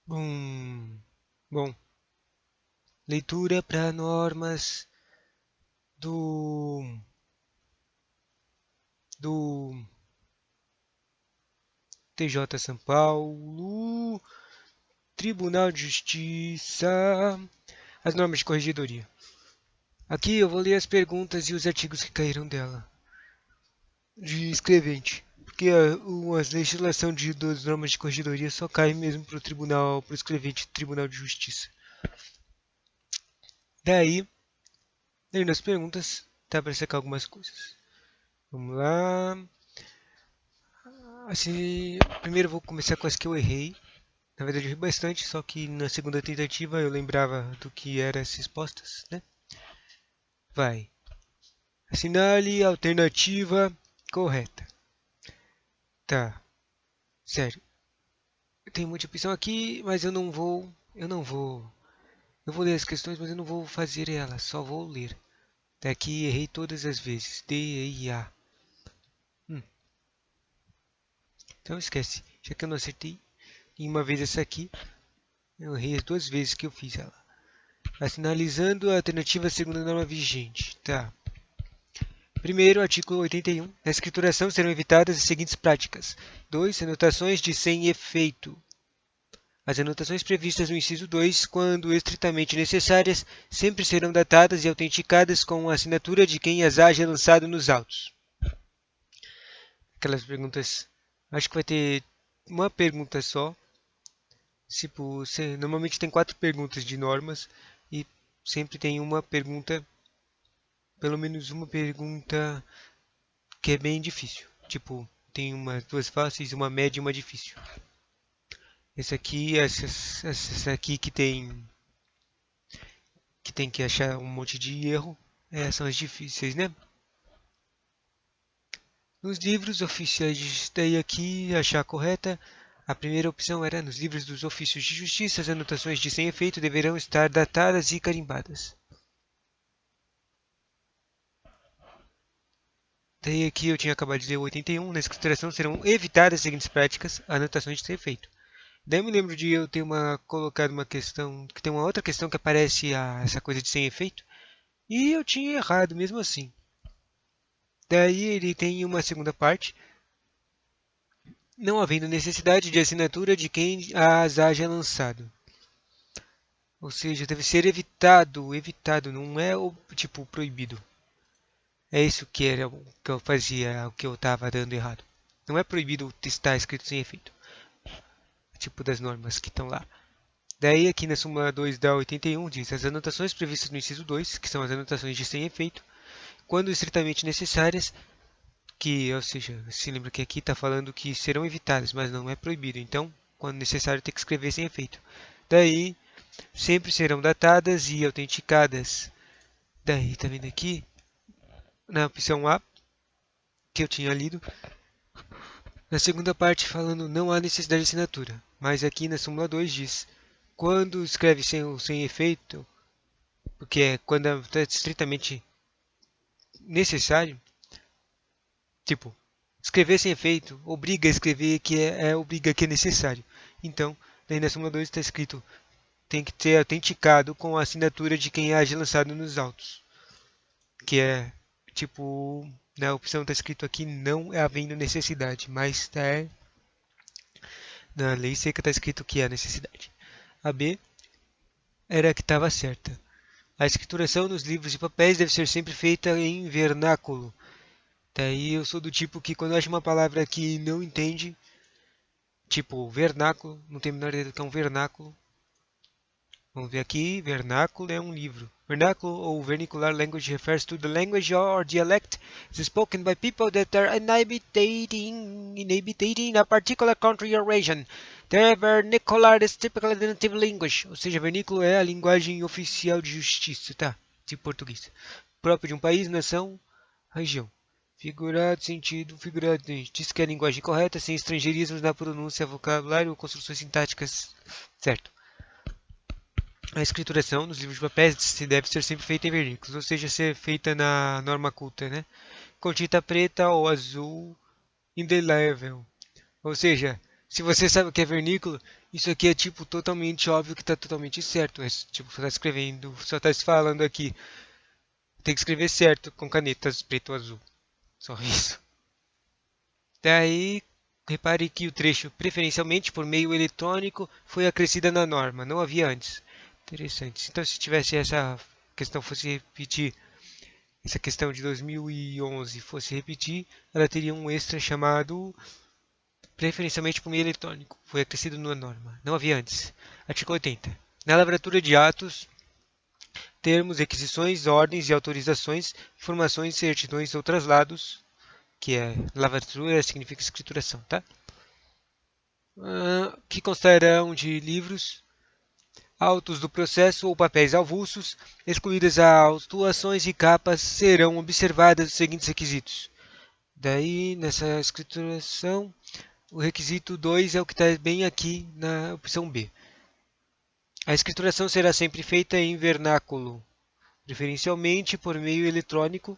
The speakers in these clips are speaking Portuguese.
Bom, leitura para normas do do TJ São Paulo, Tribunal de Justiça, as normas de corregedoria. Aqui eu vou ler as perguntas e os artigos que caíram dela, de escrevente. Porque a legislação das normas de corregedoria só cai mesmo para o tribunal, para o escrevente do Tribunal de Justiça. Daí, lendo as perguntas, dá para sacar algumas coisas. Vamos lá. Assim, primeiro eu vou começar com as que eu errei. Na verdade, eu errei bastante, só que na segunda tentativa eu lembrava do que eram as respostas, né? Vai. Assinale a alternativa correta. Tá, sério. Tem muita opção aqui, mas eu vou ler as questões, mas eu não vou fazer elas, só vou ler. Daqui errei todas as vezes. D, E, A. Então esquece. Já que eu não acertei em uma vez essa aqui, eu errei as duas vezes que eu fiz ela. Assinalizando a alternativa segunda norma vigente. Tá. Primeiro, artigo 81. Na escrituração serão evitadas as seguintes práticas. 2. Anotações de sem efeito. As anotações previstas no inciso 2, quando estritamente necessárias, sempre serão datadas e autenticadas com a assinatura de quem as haja lançado nos autos. Aquelas perguntas. Acho que vai ter uma pergunta só. Tipo, normalmente tem 4 perguntas de normas e sempre tem uma pergunta, pelo menos uma pergunta que é bem difícil. Tipo, tem duas fáceis, uma média e uma difícil. Essa aqui que tem que achar um monte de erro, são as difíceis, né? Nos livros oficiais, daí aqui achar a correta. A primeira opção era nos livros dos ofícios de justiça, as anotações de sem efeito deverão estar datadas e carimbadas. Daí aqui eu tinha acabado de ler o 81, na escrituração serão evitadas as seguintes práticas, anotações de sem efeito. Daí eu me lembro de eu ter colocado uma questão, que tem uma outra questão que aparece essa coisa de sem efeito, e eu tinha errado mesmo assim. Daí ele tem uma segunda parte, não havendo necessidade de assinatura de quem as haja lançado. Ou seja, deve ser evitado, não é o tipo proibido. É isso que era o que eu fazia, o que eu estava dando errado. Não é proibido estar escrito sem efeito, tipo das normas que estão lá. Daí aqui na súmula 2 da 81 diz as anotações previstas no inciso 2, que são as anotações de sem efeito, quando estritamente necessárias, ou seja, se lembra que aqui está falando que serão evitadas, mas não é proibido. Então, quando necessário, tem que escrever sem efeito. Daí, sempre serão datadas e autenticadas. Daí, tá vendo aqui? Na opção A, que eu tinha lido, na segunda parte falando não há necessidade de assinatura. Mas aqui na súmula 2 diz, quando escreve sem efeito, porque é quando é estritamente necessário, tipo, escrever sem efeito obriga a escrever que obriga que é necessário. Então, daí na súmula 2 está escrito tem que ser autenticado com a assinatura de quem haja lançado nos autos. Que é tipo, na opção está escrito aqui não havendo necessidade, mas na lei seca está escrito que há necessidade. A B era a que estava certa. A escrituração nos livros e papéis deve ser sempre feita em vernáculo. Daí eu sou do tipo que quando eu acho uma palavra que não entende, tipo vernáculo, não tenho a menor ideia do que é um vernáculo. Vamos ver aqui, vernáculo é um livro. Vernacular ou vernacular language refers to the language or dialect spoken by people that are inhabiting a particular country or region. The vernacular is typically the native language. Ou seja, vernáculo é a linguagem oficial de justiça, tá? De português. Próprio de um país, nação, região. Figurado, sentido, figuradamente. Diz que é a linguagem correta, sem estrangeirismos na pronúncia, vocabulário ou construções sintáticas. Certo. A escrituração nos livros de papéis deve ser sempre feita em vernículos, ou seja, ser feita na norma culta, com tinta preta ou azul indelevel. Ou seja, Se você sabe o que é vernículo, isso aqui é tipo totalmente óbvio que tá totalmente certo. É, tipo, você tá escrevendo, só tá se falando aqui. Tem que escrever certo com canetas preto ou azul. Só isso. Daí, repare que o trecho preferencialmente por meio eletrônico foi acrescida na norma, não havia antes. Interessante. Então, se tivesse essa questão fosse repetir, essa questão de 2011 fosse repetir, ela teria um extra chamado preferencialmente por meio eletrônico. Foi acrescido na norma, não havia antes. Artigo 80. Na lavratura de atos, termos, requisições, ordens e autorizações, informações, certidões ou traslados, que é lavratura significa escrituração, tá? Que constarão de livros, autos do processo ou papéis avulsos, excluídas as autuações e capas, serão observadas os seguintes requisitos. Daí, nessa escrituração, o requisito 2 é o que está bem aqui na opção B. A escrituração será sempre feita em vernáculo, preferencialmente por meio eletrônico,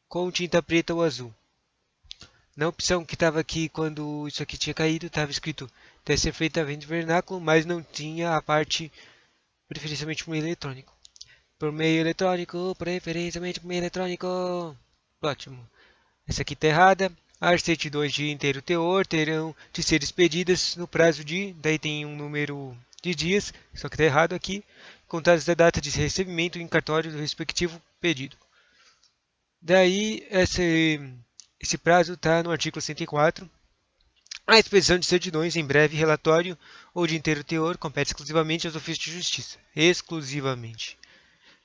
com tinta preta ou azul. Na opção que estava aqui quando isso aqui tinha caído, estava escrito deve ser feita em vernáculo, mas não tinha a parte preferencialmente por meio eletrônico. Por meio eletrônico, preferencialmente por meio eletrônico. Ótimo. Essa aqui está errada. As certidões de inteiro teor terão de ser expedidas no prazo de. Daí tem um número de dias, só que está errado aqui. Contados da data de recebimento em cartório do respectivo pedido. Daí, esse prazo está no artigo 104. A expedição de certidões em breve relatório ou de inteiro teor compete exclusivamente aos ofícios de justiça. Exclusivamente.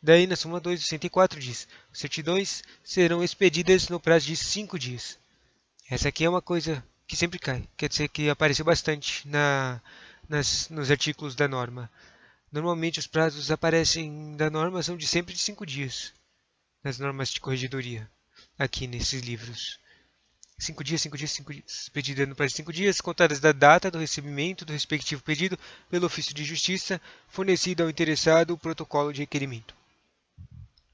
Daí, na súmula 2 do 104 diz: certidões serão expedidas no prazo de 5 dias. Essa aqui é uma coisa que sempre cai, quer dizer que apareceu bastante nos artigos da norma. Normalmente os prazos aparecem da norma são de sempre de 5 dias, nas normas de corregedoria, aqui nesses livros. 5 dias, 5 dias, 5 dias. Pedida no prazo de 5 dias, contadas da data do recebimento do respectivo pedido pelo ofício de justiça, fornecido ao interessado o protocolo de requerimento.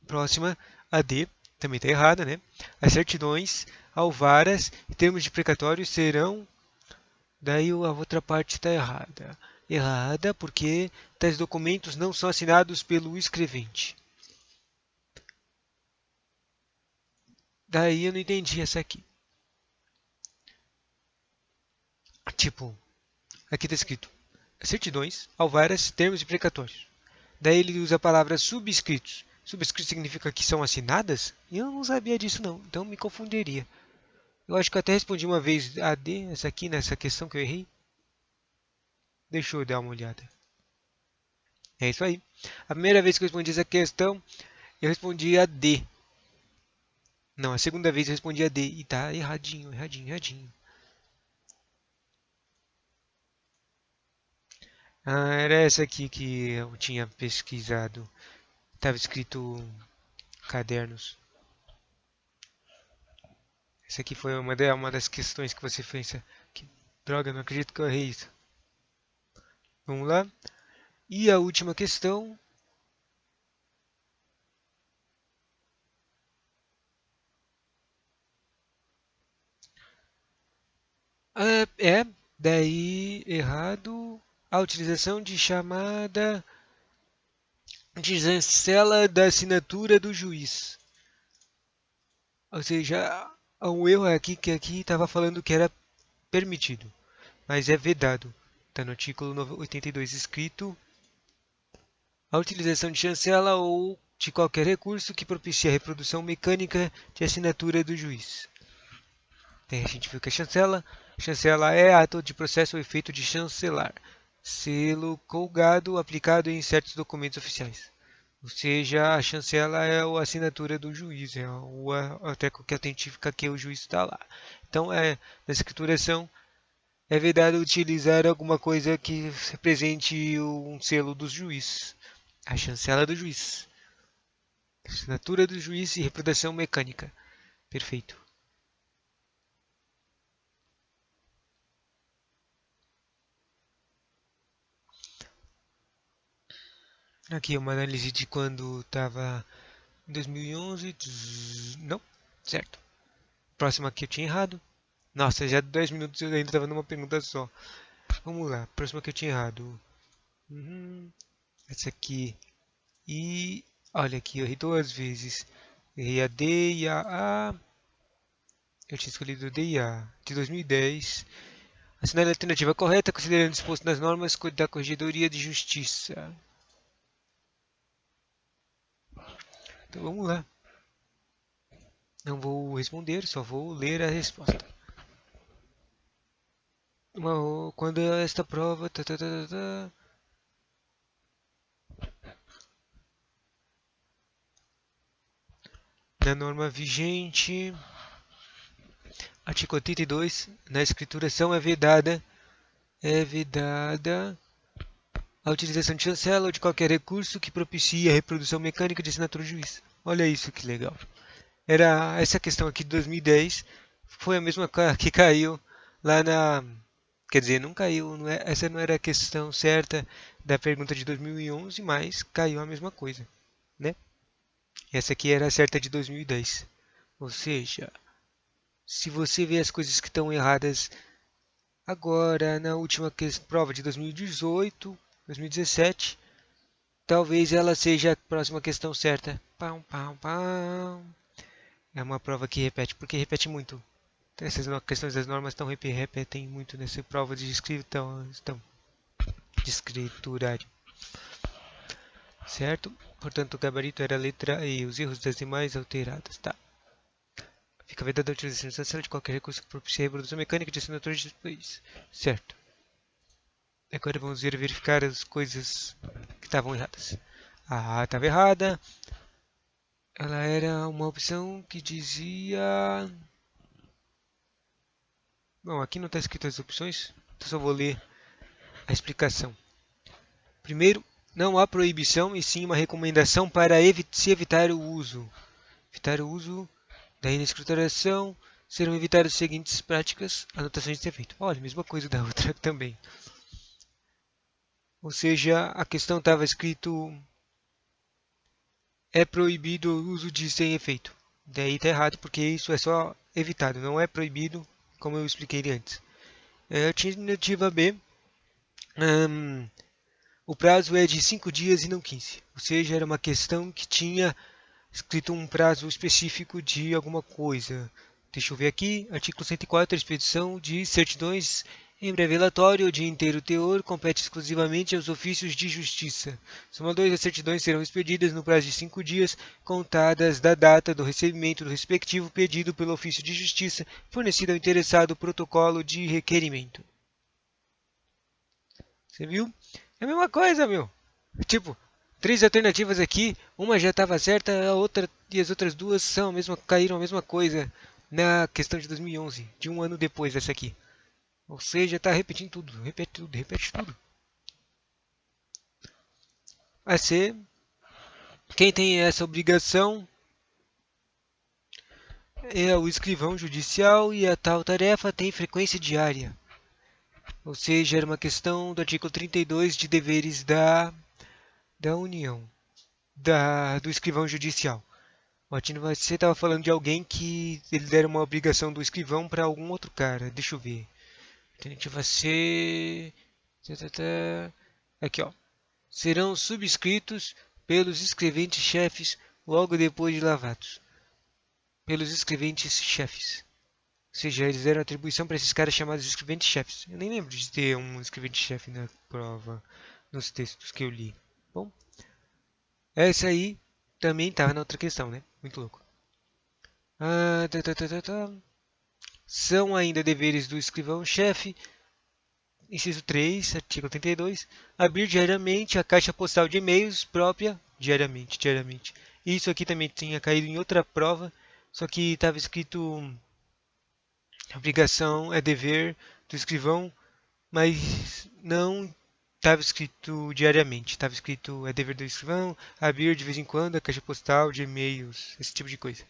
Próxima, a D, também está errada, né? As certidões, alvaras e termos de precatório serão. Daí a outra parte está errada. Errada porque tais documentos não são assinados pelo escrevente. Daí eu não entendi essa aqui. Tipo, aqui está escrito certidões, alvaras, termos e precatórios. Daí ele usa a palavra subscritos. Subscritos significa que são assinadas? Eu não sabia disso não, então me confundiria. Eu acho que eu até respondi uma vez a D, essa aqui, nessa questão que eu errei. Deixa eu dar uma olhada. É isso aí. A primeira vez que eu respondi essa questão, eu respondi a D. Não, a segunda vez eu respondi a D. E tá erradinho, erradinho, erradinho. Ah, era essa aqui que eu tinha pesquisado. Estava escrito cadernos. Essa aqui foi uma das questões que você fez. Que droga, não acredito que eu errei isso. Vamos lá. E a última questão. Daí errado. A utilização de chamada de chancela da assinatura do juiz. Ou seja, há um erro aqui que aqui estava falando que era permitido, mas é vedado. Está no artigo 82 escrito a utilização de chancela ou de qualquer recurso que propicie a reprodução mecânica de assinatura do juiz. Daí a gente viu que a chancela. Chancela é ato de processo ou efeito de chancelar. Selo colgado aplicado em certos documentos oficiais. Ou seja, a chancela é a assinatura do juiz, é até que autentifica que o juiz está lá. Então, na escrituração, é vedado utilizar alguma coisa que represente um selo do juiz. A chancela do juiz. Assinatura do juiz e reprodução mecânica. Perfeito. Aqui uma análise de quando estava em 2011. Não, certo. Próximo aqui eu tinha errado. Nossa, já 10 minutos eu ainda estava numa pergunta só. Vamos lá, próxima que eu tinha errado. Essa aqui. E olha aqui, eu errei duas vezes. Errei a D e a A. Eu tinha escolhido D e A de 2010. Assinale a alternativa correta, considerando o disposto nas normas da Corregedoria de Justiça. Então vamos lá. Não vou responder, só vou ler a resposta. Quando esta prova. Na norma vigente, artigo 82, na escrituração é vedada a utilização de chancela ou de qualquer recurso que propicie a reprodução mecânica de assinatura do juiz. Olha isso que legal. Era essa questão aqui de 2010, foi a mesma que caiu lá na... Quer dizer, não caiu, essa não era a questão certa da pergunta de 2011, mas caiu a mesma coisa, né? Essa aqui era a certa de 2010. Ou seja, se você vê as coisas que estão erradas agora na última prova de 2018, 2017, talvez ela seja a próxima questão certa. Pam, pam, pam. É uma prova que repete, porque repete muito. Essas questões das normas repetem muito nessa prova de de escriturário. Certo? Portanto, o gabarito era a letra E, os erros das demais alteradas. Tá. Fica vedada a utilização substancial de qualquer recurso que propicie a reprodução mecânica de assinaturas de país. Certo. Agora vamos verificar as coisas que estavam erradas. A A estava errada. Ela era uma opção que dizia... Bom, aqui não está escrito as opções, então só vou ler a explicação. Primeiro, não há proibição e sim uma recomendação para se evitar o uso. Evitar o uso da inescruturação, serão evitadas as seguintes práticas, anotações de efeito. Olha, mesma coisa da outra também. Ou seja, a questão estava escrito é proibido o uso de sem efeito. Daí está errado, porque isso é só evitado, não é proibido, como eu expliquei antes. Alternativa B, o prazo é de 5 dias e não 15. Ou seja, era uma questão que tinha escrito um prazo específico de alguma coisa. Deixa eu ver aqui, artigo 104, a expedição de certidões em breve relatório de inteiro teor compete exclusivamente aos ofícios de justiça. Somadores das certidões serão expedidas no prazo de 5 dias, contadas da data do recebimento do respectivo pedido pelo ofício de justiça, fornecido ao interessado protocolo de requerimento. Você viu? É a mesma coisa, meu. Tipo, três alternativas aqui, uma já estava certa, a outra e as outras duas caíram a mesma coisa na questão de 2011, de um ano depois dessa aqui. Ou seja, está repetindo tudo, repete tudo, repete tudo. A C, quem tem essa obrigação é o escrivão judicial e a tal tarefa tem frequência diária. Ou seja, era uma questão do artigo 32 de deveres da União, do escrivão judicial. Martino, você estava falando de alguém que ele deram uma obrigação do escrivão para algum outro cara. Deixa eu ver. Alternativa C. Aqui, ó. Serão subscritos pelos escreventes-chefes logo depois de lavados. Pelos escreventes-chefes. Ou seja, eles deram atribuição para esses caras chamados escreventes-chefes. Eu nem lembro de ter um escrevente-chefe na prova, nos textos que eu li. Bom, essa aí também estava na outra questão, né? Muito louco. São ainda deveres do escrivão-chefe, inciso 3, artigo 32, abrir diariamente a caixa postal de e-mails própria, diariamente. Isso aqui também tinha caído em outra prova, só que estava escrito obrigação é dever do escrivão, mas não estava escrito diariamente, estava escrito é dever do escrivão abrir de vez em quando a caixa postal de e-mails, esse tipo de coisa. Ou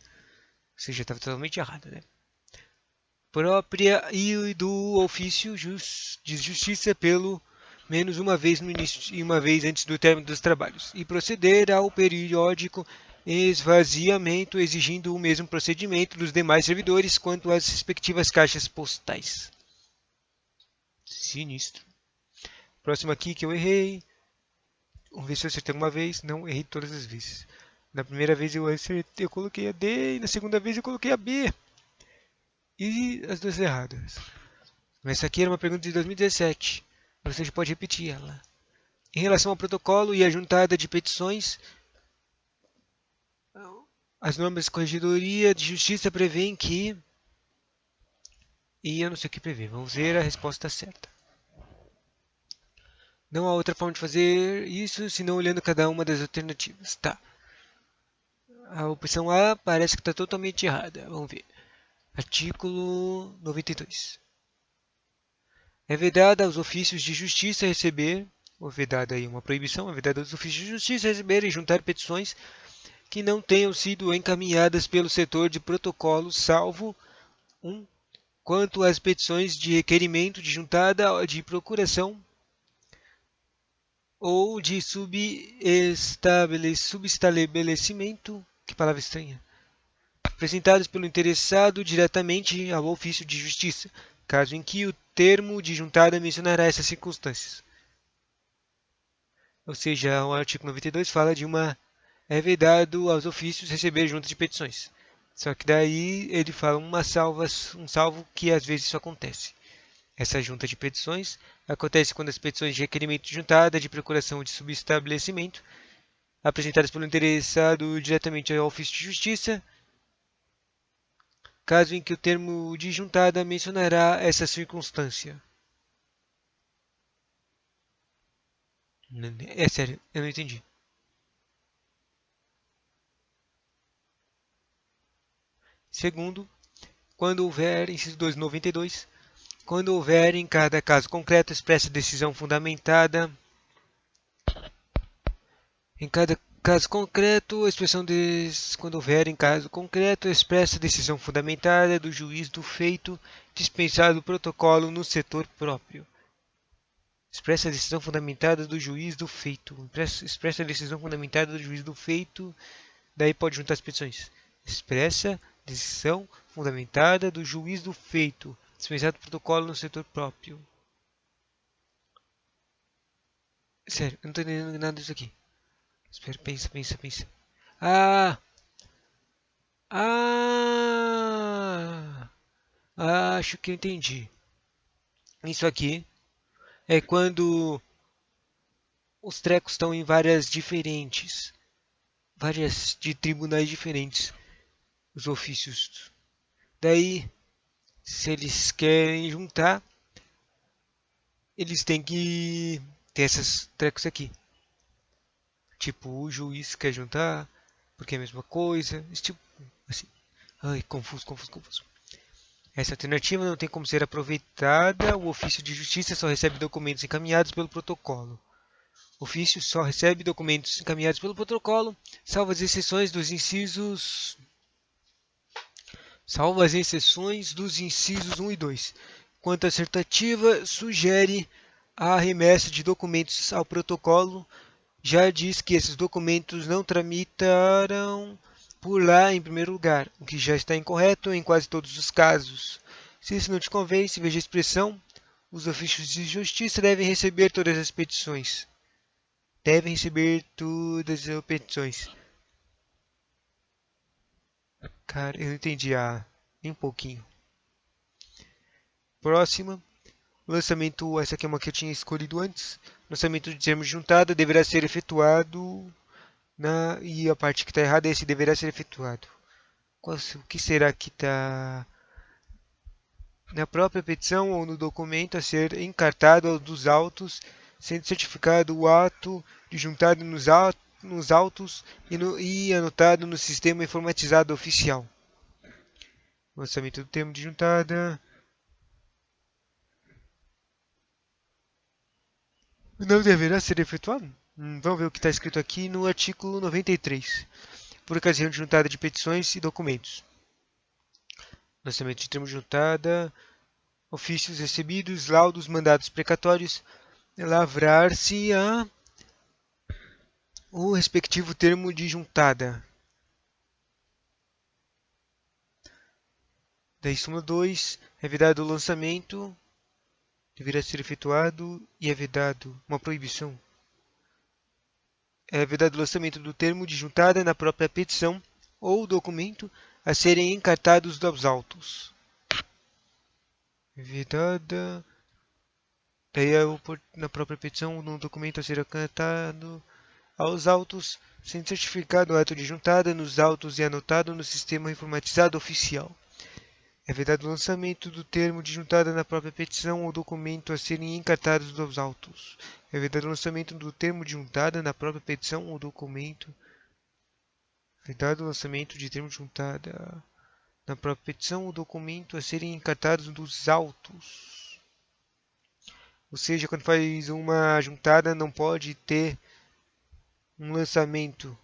seja, estava totalmente errado, né? Própria e do ofício de justiça pelo menos uma vez no início e uma vez antes do término dos trabalhos, e proceder ao periódico esvaziamento, exigindo o mesmo procedimento dos demais servidores quanto às respectivas caixas postais. Sinistro. Próximo aqui que eu errei. Vamos ver se eu acertei uma vez. Não, errei todas as vezes. Na primeira vez eu acertei, eu coloquei a D, e na segunda vez eu coloquei a B. E as duas erradas. Mas essa aqui era uma pergunta de 2017. Você pode repetir ela. Em relação ao protocolo e a juntada de petições, as normas de corregedoria de justiça prevêem que... E eu não sei o que prevê. Vamos ver a resposta certa. Não há outra forma de fazer isso senão olhando cada uma das alternativas. Tá. A opção A parece que está totalmente errada. Vamos ver. Artigo 92. É vedada aos ofícios de justiça receber, ou vedada aí uma proibição, é vedada aos ofícios de justiça receber e juntar petições que não tenham sido encaminhadas pelo setor de protocolo, salvo 1. Quanto às petições de requerimento de juntada de procuração ou de subestabelecimento, que palavra estranha, apresentadas pelo interessado diretamente ao ofício de justiça, caso em que o termo de juntada mencionará essas circunstâncias. Ou seja, o artigo 92 fala de uma é vedado aos ofícios receber junta de petições. Só que daí ele fala um salvo que às vezes isso acontece. Essa junta de petições acontece quando as petições de requerimento de juntada, de procuração ou de subestabelecimento, apresentadas pelo interessado diretamente ao ofício de justiça, caso em que o termo de juntada mencionará essa circunstância. É sério, eu não entendi. Segundo, quando houver, inciso 292, quando houver em cada caso concreto expressa decisão fundamentada, em cada caso concreto, a expressão quando houver em caso concreto expressa decisão fundamentada do juiz do feito dispensado o protocolo no setor próprio. Expressa a decisão fundamentada do juiz do feito. Expressa a decisão fundamentada do juiz do feito. Daí pode juntar as petições. Expressa decisão fundamentada do juiz do feito. Dispensado o protocolo no setor próprio. Sério, eu não tô entendendo nada disso aqui. Espera, pensa. Ah! Ah! Acho que eu entendi. Isso aqui é quando os trecos estão em várias diferentes. Várias de tribunais diferentes. Os ofícios. Daí, se eles querem juntar, eles têm que ter esses trecos aqui. Tipo, o juiz quer juntar, porque é a mesma coisa. Esse tipo, assim. Ai, confuso. Essa alternativa não tem como ser aproveitada. O ofício de justiça só recebe documentos encaminhados pelo protocolo. O ofício só recebe documentos encaminhados pelo protocolo, salvo as exceções dos incisos dos incisos 1 e 2. Quanto à assertativa, sugere a remessa de documentos ao protocolo, já diz que esses documentos não tramitaram por lá em primeiro lugar, o que já está incorreto em quase todos os casos. Se isso não te convence, veja a expressão: os ofícios de justiça devem receber todas as petições. Devem receber todas as petições. Cara, eu não entendi nem um pouquinho. Próxima. Lançamento, essa aqui é uma que eu tinha escolhido antes. Lançamento de termos de juntada deverá ser efetuado e a parte que está errada é esse deverá ser efetuado. O que será que está na própria petição ou no documento a ser encartado dos autos, sendo certificado o ato de juntado nos autos e anotado no sistema informatizado oficial. Lançamento do termo de juntada. Não deverá ser efetuado? Vamos ver o que está escrito aqui no artigo 93. Por ocasião de juntada de petições e documentos. Lançamento de termo de juntada, ofícios recebidos, laudos, mandados precatórios, lavrar-se-á o respectivo termo de juntada. Daí súmula 2, é vedado o lançamento deverá ser efetuado e é vedado uma proibição. É vedado o lançamento do termo de juntada na própria petição ou documento a serem encartados aos autos. Vedada. Daí na própria petição ou no documento a ser encartado aos autos, sendo certificado o ato de juntada nos autos e anotado no sistema informatizado oficial. É vedado o lançamento do termo de juntada na própria petição ou documento a serem encartados aos autos. É vedado o lançamento do termo de juntada na própria petição ou documento. Vedado o lançamento de termo de juntada na própria petição ou documento a serem encartados dos autos. Ou seja, quando faz uma juntada não pode ter um lançamento.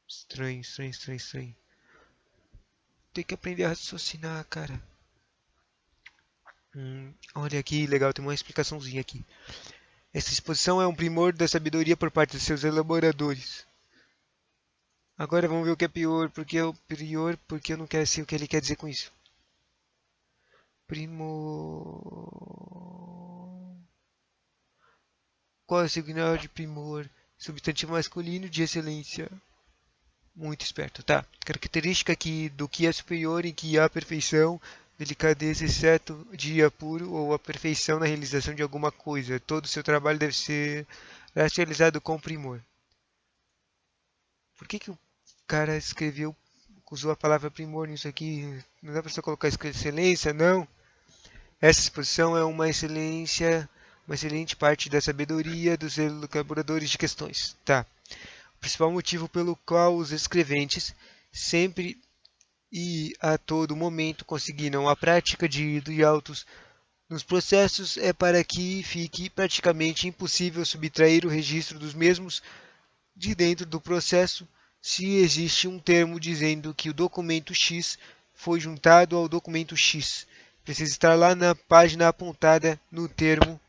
Estranho, estranho, estranho, estranho. Tem que aprender a raciocinar, cara. Olha aqui, legal, tem uma explicaçãozinha aqui. Essa exposição é um primor da sabedoria por parte de seus elaboradores. Agora vamos ver o que é pior, porque eu não quero saber o que ele quer dizer com isso. Primor. Qual é o significado de primor? Substantivo masculino de excelência. Muito esperto, tá? Característica aqui do que é superior em que há perfeição, delicadeza, exceto de apuro ou a perfeição na realização de alguma coisa. Todo o seu trabalho deve ser realizado com primor. Por que o cara usou a palavra primor nisso aqui? Não dá para só colocar excelência, não? Essa exposição é uma excelente parte da sabedoria dos elaboradores de questões. Tá. O principal motivo pelo qual os escreventes sempre e a todo momento conseguiram a prática de ido e autos nos processos é para que fique praticamente impossível subtrair o registro dos mesmos de dentro do processo se existe um termo dizendo que o documento X foi juntado ao documento X. Precisa estar lá na página apontada no termo.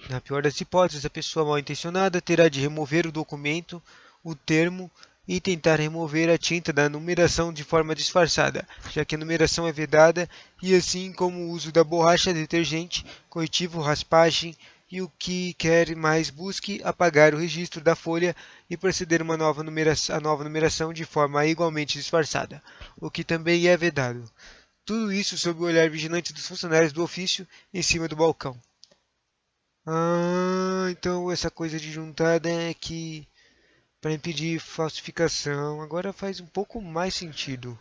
Na pior das hipóteses, a pessoa mal intencionada terá de remover o documento, o termo e tentar remover a tinta da numeração de forma disfarçada, já que a numeração é vedada, e assim como o uso da borracha detergente, corretivo, raspagem e o que quer mais busque apagar o registro da folha e proceder a nova numeração de forma igualmente disfarçada, o que também é vedado. Tudo isso sob o olhar vigilante dos funcionários do ofício em cima do balcão. Então essa coisa de juntada é que para impedir falsificação. Agora faz um pouco mais sentido.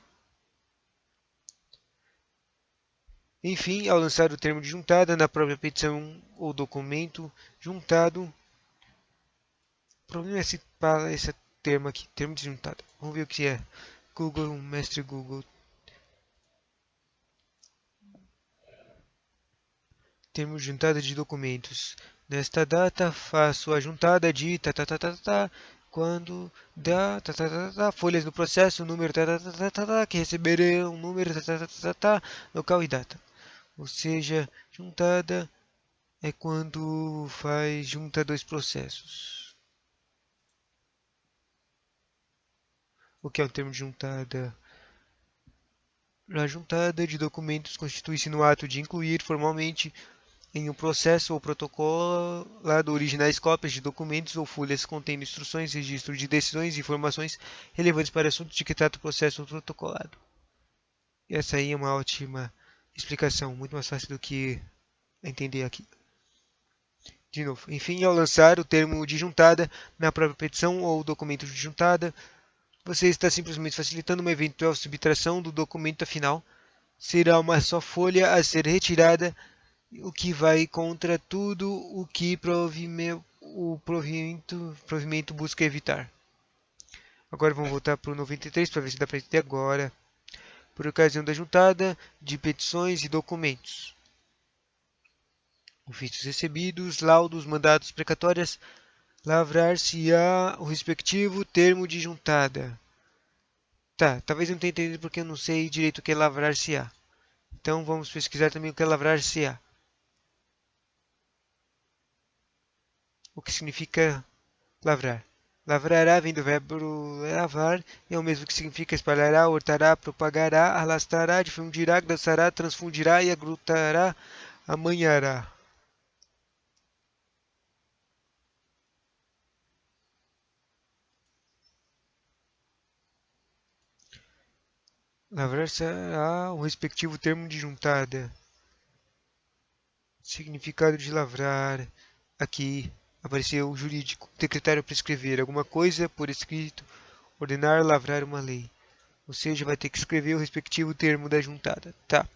Enfim, ao lançar o termo de juntada na própria petição ou documento juntado, o problema é esse termo aqui, termo de juntada. Vamos ver o que é. Google, mestre Google. Termo de juntada de documentos. Nesta data, faço a juntada de quando dá folhas no processo, número que receberão número local e data. Ou seja, juntada é quando junta dois processos. O que é um termo de juntada? A juntada de documentos constitui-se no ato de incluir formalmente em um processo ou protocolado originais cópias de documentos ou folhas contendo instruções, registro de decisões e informações relevantes para assuntos de que trata o processo ou protocolado. Essa aí é uma ótima explicação, muito mais fácil do que entender aqui. De novo, enfim, ao lançar o termo de juntada na própria petição ou documento de juntada, você está simplesmente facilitando uma eventual subtração do documento final. Será uma só folha a ser retirada, o que vai contra tudo o que o provimento busca evitar. Agora vamos voltar para o 93 para ver se dá para entender agora. Por ocasião da juntada de petições e documentos. Ofícios recebidos, laudos, mandados, precatórias, lavrar-se-á o respectivo termo de juntada. Tá, talvez eu não tenha entendido porque eu não sei direito o que é lavrar-se-á. Então vamos pesquisar também o que é lavrar-se-á. O que significa lavrar? Lavrará vem do verbo lavrar, é o mesmo que significa espalhará, hortará, propagará, alastrará, difundirá, dançará, transfundirá e agrutará, amanhará. Lavrar será o respectivo termo de juntada. Significado de lavrar. Aqui apareceu o jurídico. Decretar ou prescrever alguma coisa por escrito. Ordenar, lavrar uma lei. Ou seja, vai ter que escrever o respectivo termo da juntada. Tá.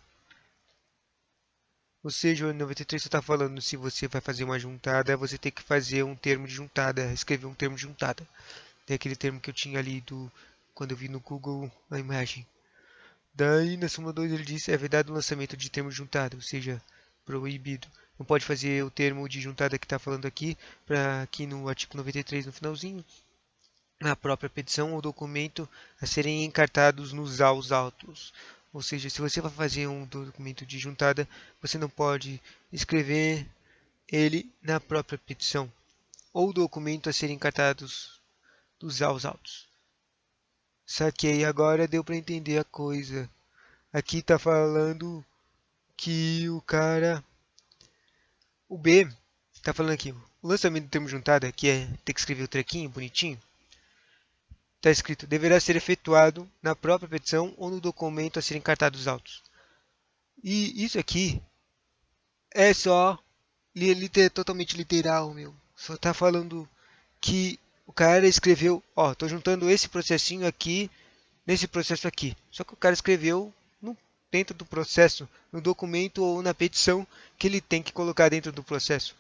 Ou seja, o 93 só está falando se você vai fazer uma juntada, você tem que fazer um termo de juntada, escrever um termo de juntada. Tem aquele termo que eu tinha lido quando eu vi no Google a imagem. Daí, na súmula 2 ele diz, é vedado o lançamento de termo de juntada, ou seja, proibido. Não pode fazer o termo de juntada que está falando aqui, para aqui no artigo 93 no finalzinho, na própria petição ou documento a serem encartados nos autos. Ou seja, se você vai fazer um documento de juntada, você não pode escrever ele na própria petição ou documento a serem encartados dos autos. Saquei, agora deu para entender a coisa. Aqui está falando que o cara, o B, está falando aqui, o lançamento do termo juntada, que é ter que escrever o trequinho bonitinho, está escrito, deverá ser efetuado na própria petição ou no documento a ser encartado os autos. E isso aqui é só totalmente literal, meu. Só tá falando que o cara escreveu, ó, tô juntando esse processinho aqui nesse processo aqui. Só que o cara escreveu dentro do processo, no documento ou na petição que ele tem que colocar dentro do processo.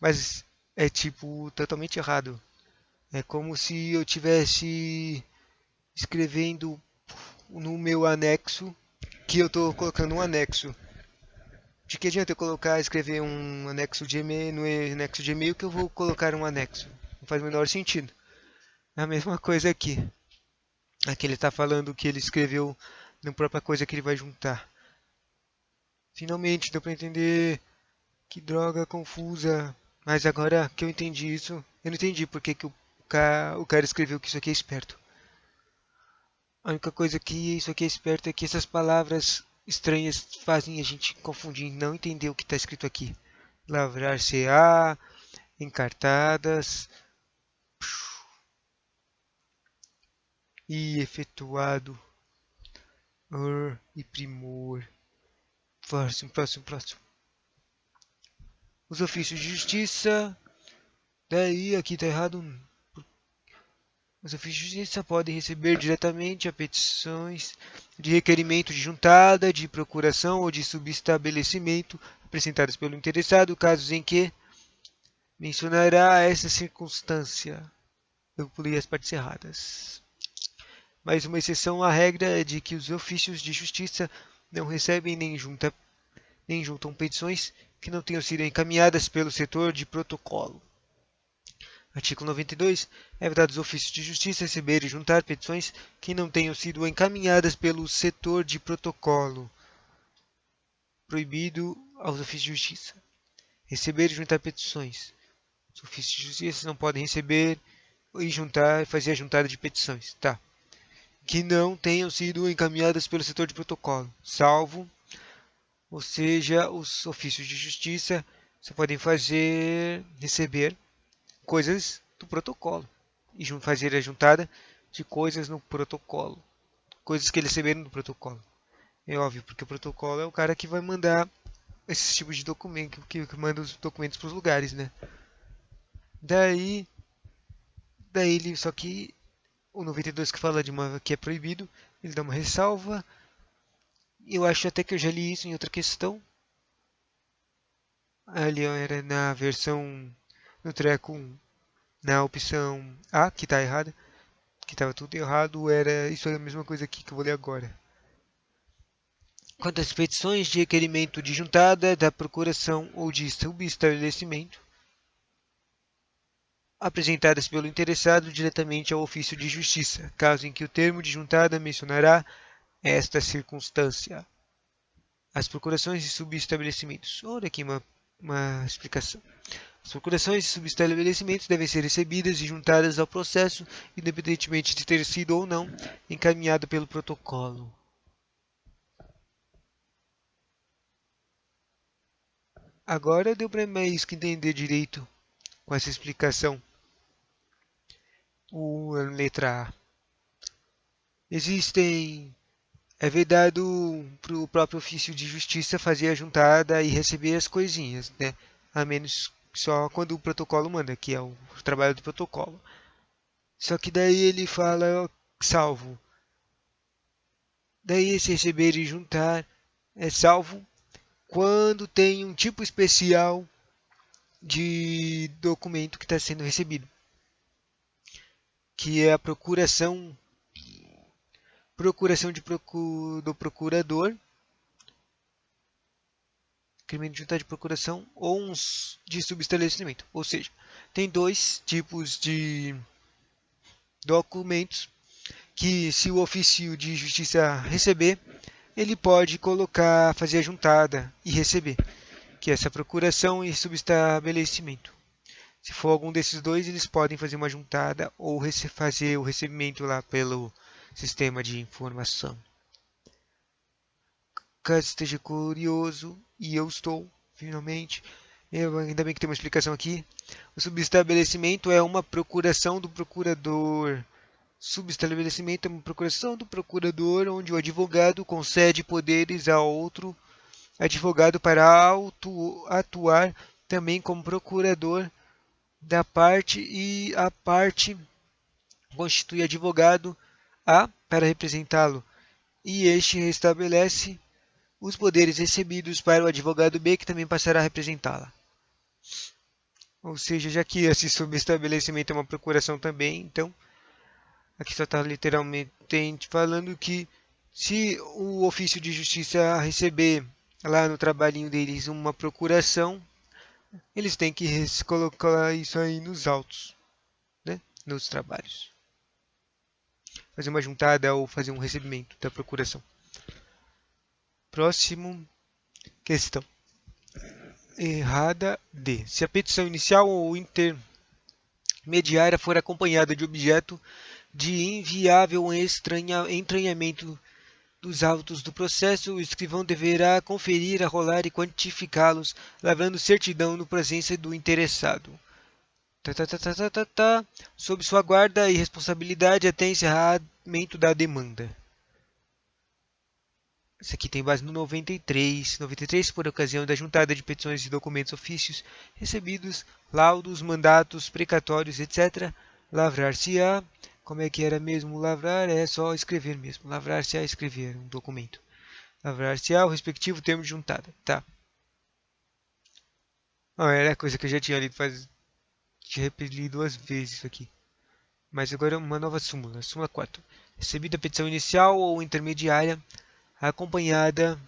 Mas é tipo totalmente errado. É como se eu tivesse escrevendo no meu anexo que eu estou colocando um anexo. De que adianta eu colocar, escrever um anexo de e-mail no anexo de e-mail que eu vou colocar um anexo? Não faz o menor sentido. É a mesma coisa aqui. Aqui ele está falando que ele escreveu na própria coisa que ele vai juntar. Finalmente deu para entender. Que droga confusa. Mas agora que eu entendi isso, eu não entendi por que, que o cara escreveu que isso aqui é esperto. A única coisa que isso aqui é esperto é que essas palavras estranhas fazem a gente confundir e não entender o que está escrito aqui. Lavrar-se-á, encartadas e efetuado. E primor. Próximo, próximo, próximo. Os ofícios de justiça. Daí aqui tá errado. Os ofícios de justiça podem receber diretamente a petições de requerimento de juntada, de procuração ou de subestabelecimento apresentadas pelo interessado, casos em que mencionará essa circunstância. Eu pulei as partes erradas. Mas uma exceção à regra é de que os ofícios de justiça não recebem nem juntam petições que não tenham sido encaminhadas pelo setor de protocolo. Artigo 92. É vedado aos ofícios de justiça receber e juntar petições que não tenham sido encaminhadas pelo setor de protocolo. Proibido aos ofícios de justiça. Receber e juntar petições. Os ofícios de justiça não podem receber e juntar, fazer a juntada de petições. Tá. Que não tenham sido encaminhadas pelo setor de protocolo, salvo, ou seja, os ofícios de justiça só podem receber coisas do protocolo e fazer a juntada de coisas no protocolo, coisas que eles receberam do protocolo. É óbvio, porque o protocolo é o cara que vai mandar esses tipos de documento, que manda os documentos para os lugares, né? Daí, daí ele, só que o 92 que fala de uma que é proibido, ele dá uma ressalva. Eu acho até que eu já li isso em outra questão. Ali era na versão no treco 1, na opção A, que está errada, que estava tudo errado, era isso é a mesma coisa aqui que eu vou ler agora. Quanto às petições de requerimento de juntada, da procuração ou de subestabelecimento, apresentadas pelo interessado diretamente ao ofício de justiça, caso em que o termo de juntada mencionará esta circunstância. As procurações e subestabelecimentos. Olha aqui uma explicação. As procurações e subestabelecimentos devem ser recebidas e juntadas ao processo, independentemente de ter sido ou não encaminhado pelo protocolo. Agora deu para mais que entender direito com essa explicação. A letra A. É vedado para o próprio ofício de justiça fazer a juntada e receber as coisinhas, né? A menos só quando o protocolo manda, que é o trabalho do protocolo. Só que daí ele fala salvo. Daí esse receber e juntar é salvo quando tem um tipo especial de documento que está sendo recebido, que é a procuração do procurador, crime de junta de procuração ou uns de subestabelecimento. Ou seja, tem dois tipos de documentos que, se o ofício de justiça receber, ele pode fazer a juntada e receber, que é essa procuração e subestabelecimento. Se for algum desses dois, eles podem fazer uma juntada ou fazer o recebimento lá pelo sistema de informação. Caso esteja curioso, e eu estou, finalmente, ainda bem que tem uma explicação aqui. O subestabelecimento é uma procuração do procurador. Subestabelecimento é uma procuração do procurador onde o advogado concede poderes a outro advogado para atuar também como procurador da parte e a parte constitui advogado A para representá-lo e este restabelece os poderes recebidos para o advogado B, que também passará a representá-la. Ou seja, já que esse subestabelecimento é uma procuração também, então aqui só está literalmente falando que se o ofício de justiça receber lá no trabalhinho deles uma procuração, eles têm que colocar isso aí nos autos, né? Nos trabalhos. Fazer uma juntada ou fazer um recebimento da procuração. Próximo questão. Errada D. Se a petição inicial ou intermediária for acompanhada de objeto de inviável entranhamento dos autos do processo, o escrivão deverá conferir, arrolar e quantificá-los, lavrando certidão no presença do interessado. Sob sua guarda e responsabilidade até encerramento da demanda. Isso aqui tem base no 93. 93 por ocasião da juntada de petições de documentos ofícios recebidos, laudos, mandatos, precatórios, etc. Lavrar-se-á. Como é que era mesmo lavrar? É só escrever mesmo. Lavrar-se-á escrever um documento. Lavrar-se-á o respectivo termo de juntada. Tá. Era coisa que eu já tinha lido tinha repetido 2 vezes isso aqui. Mas agora uma nova súmula. Súmula 4. Recebida a petição inicial ou intermediária, acompanhada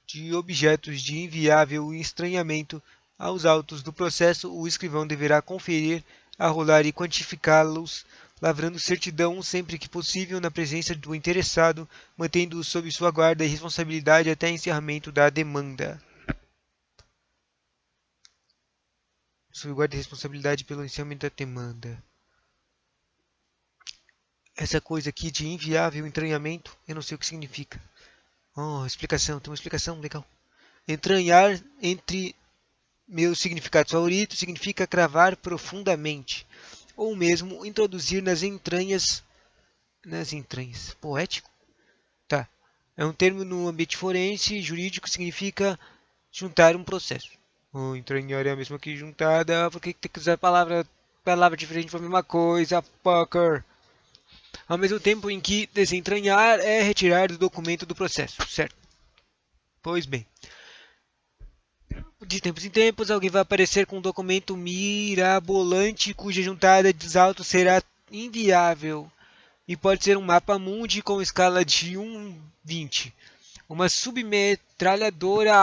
de objetos de inviável estranhamento aos autos do processo, o escrivão deverá conferir, arrolar e quantificá-los, lavrando certidão sempre que possível na presença do interessado, mantendo-o sob sua guarda e responsabilidade até encerramento da demanda. Sob guarda e responsabilidade pelo encerramento da demanda. Essa coisa aqui de inviável entranhamento, eu não sei o que significa. Explicação, tem uma explicação legal. Entranhar entre meus significados favoritos significa cravar profundamente, ou mesmo introduzir nas entranhas. Poético? Tá. É um termo no ambiente forense, jurídico, significa juntar um processo. Entranhar é a mesma que juntada, porque tem que usar palavra diferente para a mesma coisa, fucker. Ao mesmo tempo em que desentranhar é retirar do documento do processo, certo? Pois bem. De tempos em tempos, alguém vai aparecer com um documento mirabolante cuja juntada de salto será inviável. E pode ser um mapa mundi com escala de 1:20, uma submetralhadora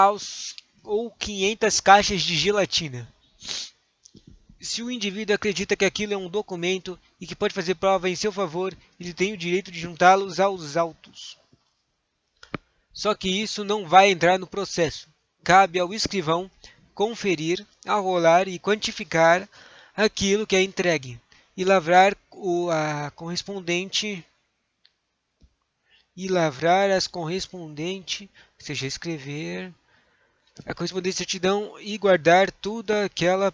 ou 500 caixas de gelatina. Se o indivíduo acredita que aquilo é um documento e que pode fazer prova em seu favor, ele tem o direito de juntá-los aos autos. Só que isso não vai entrar no processo. Cabe ao escrivão conferir, arrolar e quantificar aquilo que é entregue e lavrar a correspondente as correspondente, ou seja, escrever a correspondente certidão e guardar toda aquela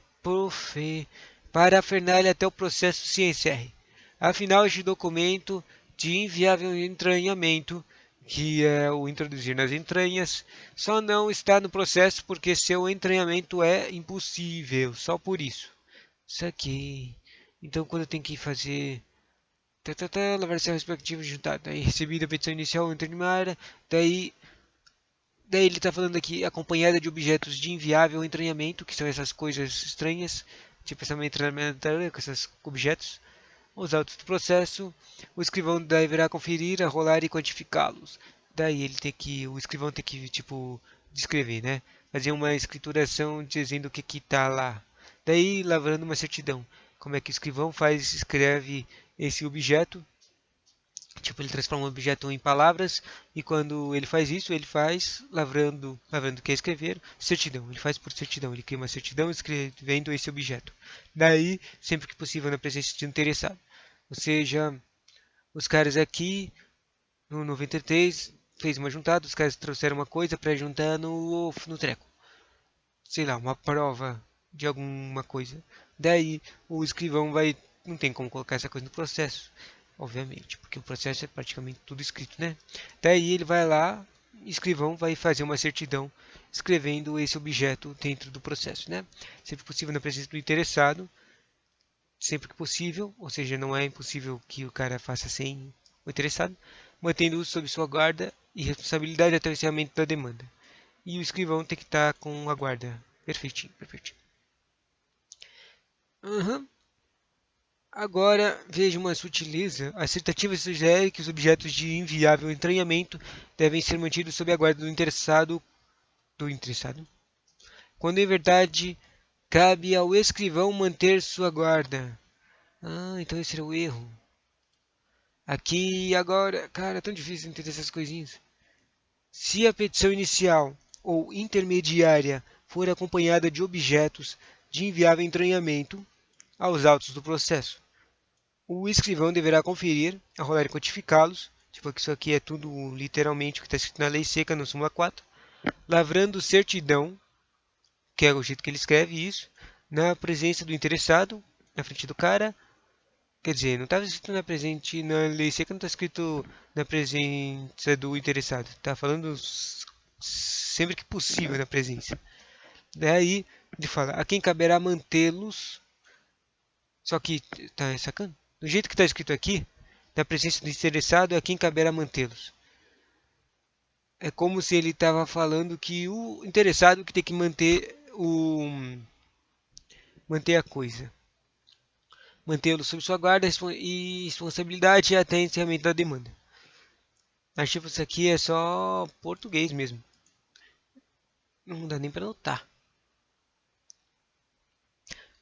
parafernália até o processo se encerre. Afinal, este documento de inviável entranhamento, que é o introduzir nas entranhas, só não está no processo porque seu entranhamento é impossível, só por isso. Isso aqui. Então, quando eu tenho que fazer lavar seu respectivo juntado, daí recebida a petição inicial, entra em área, daí ele está falando aqui, acompanhada de objetos de inviável entranhamento, que são essas coisas estranhas, tipo essa entranhamento com esses objetos. Os autos do processo, o escrivão deverá conferir, rolar e quantificá-los. Daí o escrivão tem que, tipo, descrever, né? Fazer uma escrituração dizendo o que que tá lá. Daí, lavrando uma certidão. Como é que o escrivão escreve esse objeto. Tipo, ele transforma um objeto em palavras e quando ele faz isso, ele faz lavrando que é escrever, certidão. Ele faz por certidão, ele cria uma certidão escrevendo esse objeto. Daí, sempre que possível, na presença de um interessado. Ou seja, os caras aqui no 93 fez uma juntada, os caras trouxeram uma coisa para juntar no treco. Sei lá, uma prova de alguma coisa. Daí o escrivão vai, não tem como colocar essa coisa no processo, obviamente, porque o processo é praticamente tudo escrito, né? Daí ele vai lá, escrivão vai fazer uma certidão escrevendo esse objeto dentro do processo, né? Sempre possível na presença do interessado, sempre que possível, ou seja, não é impossível que o cara faça sem o interessado, mantendo-o sob sua guarda e responsabilidade até o encerramento da demanda. E o escrivão tem que estar com a guarda perfeitinho, perfeitinho. Uhum. Agora veja uma sutileza. A assertativa sugere que os objetos de inviável entranhamento devem ser mantidos sob a guarda do interessado, quando em verdade cabe ao escrivão manter sua guarda. Ah, então esse era o erro. Aqui agora, cara, é tão difícil entender essas coisinhas. Se a petição inicial ou intermediária for acompanhada de objetos de inviável entranhamento aos autos do processo, o escrivão deverá conferir, arrolar e quantificá-los, tipo que isso aqui é tudo literalmente o que está escrito na lei seca no súmula 4, lavrando certidão, que é o jeito que ele escreve isso, na presença do interessado, na frente do cara. Quer dizer, não estava escrito na lei seca, não está escrito na presença do interessado. Está falando sempre que possível na presença. Daí ele fala, a quem caberá mantê-los, só que tá sacando? Do jeito que está escrito aqui, na presença do interessado, é a quem caberá mantê-los. É como se ele estava falando que o interessado que tem que manter a coisa. Mantê-lo sob sua guarda e responsabilidade até encerramento da demanda. Acho que isso aqui é só português mesmo. Não dá nem para notar.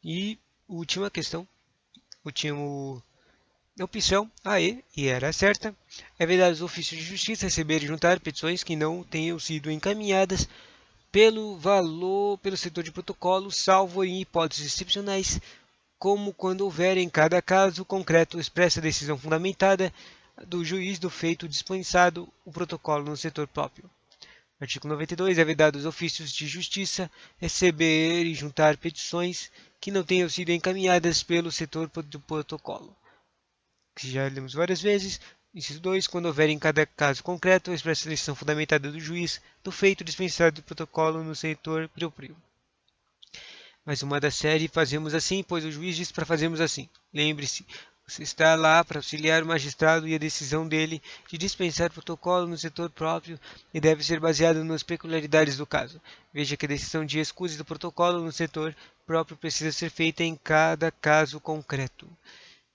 E última questão, último opção, AE, e era certa, é vedar os ofícios de justiça receber e juntar petições que não tenham sido encaminhadas pelo setor de protocolo, salvo em hipóteses excepcionais, como quando houver em cada caso concreto expressa decisão fundamentada do juiz do feito dispensado o protocolo no setor próprio. Artigo 92. É vedado os ofícios de justiça receber e juntar petições que não tenham sido encaminhadas pelo setor do protocolo, que já lemos várias vezes. Inciso 2. Quando houver em cada caso concreto expressa decisão fundamentada do juiz do feito dispensado do protocolo no setor próprio. Mais uma da série Fazemos Assim, pois o juiz diz para fazermos assim. Lembre-se, você está lá para auxiliar o magistrado e a decisão dele de dispensar protocolo no setor próprio e deve ser baseada nas peculiaridades do caso. Veja que a decisão de escuse do protocolo no setor próprio precisa ser feita em cada caso concreto.